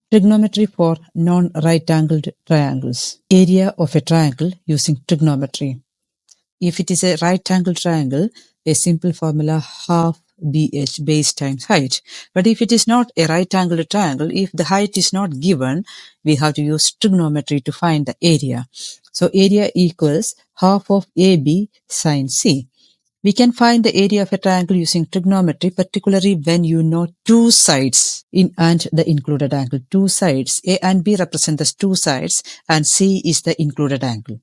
Trigonometry for non-right-angled triangles. Area of a triangle using trigonometry. If it is a right-angled triangle, a simple formula half BH, base times height. But if it is not a right-angled triangle, if the height is not given, we have to use trigonometry to find the area. So area equals half of AB sine C. We can find the area of a triangle using trigonometry, particularly when you know two sides and the included angle. Two sides, A and B represent the two sides and C is the included angle.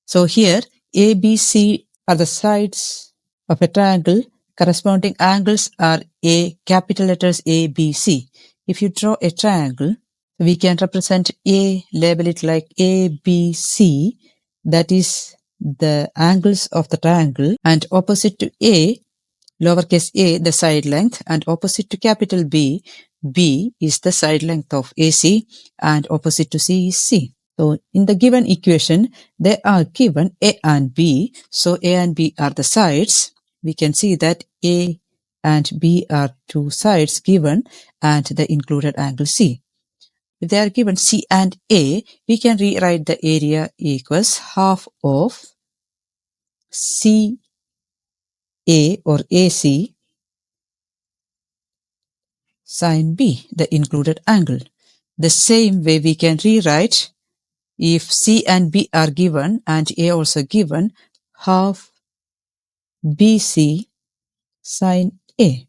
So here A, B, C are the sides of a triangle. Corresponding angles are A, capital letters A, B, C. If you draw a triangle, we can represent A, label it like A, B, C. That is the angles of the triangle, and opposite to A, lowercase a, the side length, and opposite to capital B, B is the side length of AC, and opposite to C is C. So in the given equation, they are given A and B. So A and B are the sides. We can see that A and B are two sides given and the included angle C. If they are given C and A, we can rewrite the area equals half of CA or AC sine B, the included angle. The same way we can rewrite, if C and B are given and A also given, half BC sine A.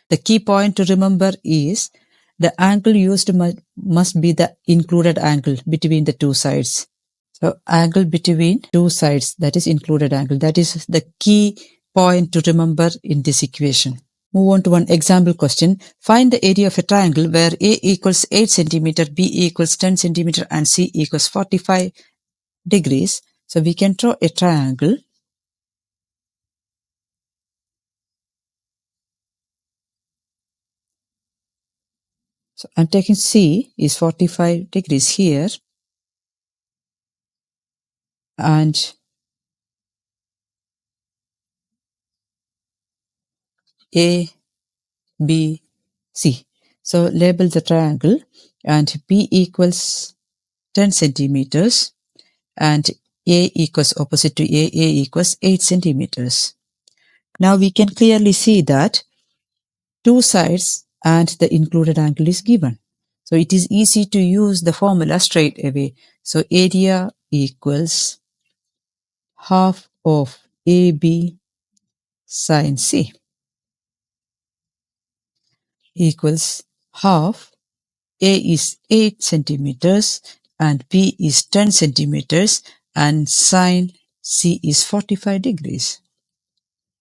The key point to remember is the angle used must be the included angle between the two sides. So angle between two sides, that is included angle. That is the key point to remember in this equation. Move on to one example question. Find the area of a triangle where A equals 8 cm, B equals 10 cm and C equals 45 degrees. So we can draw a triangle. So I'm taking C is 45 degrees here and A, B, C. So label the triangle and B equals 10 centimeters and A equals opposite to A equals 8 centimeters. Now we can clearly see that two sides and the included angle is given. So it is easy to use the formula straight away. So area equals half of AB sine C equals half. A is 8 centimeters and B is 10 centimeters and sine C is 45 degrees.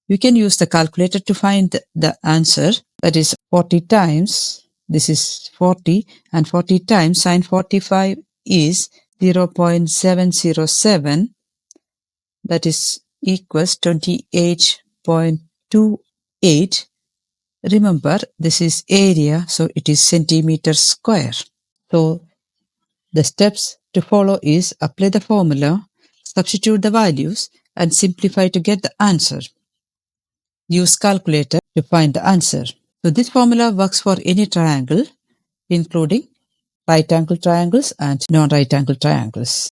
You can use the calculator to find the answer, that is 40 times, this is 40 and 40 times sine 45 is 0.707, that is equals 28.28. Remember, this is area, so it is centimeter square. So the steps to follow is apply the formula, substitute the values and simplify to get the answer. Use calculator to find the answer. So this formula works for any triangle, including right angle triangles and non-right angle triangles.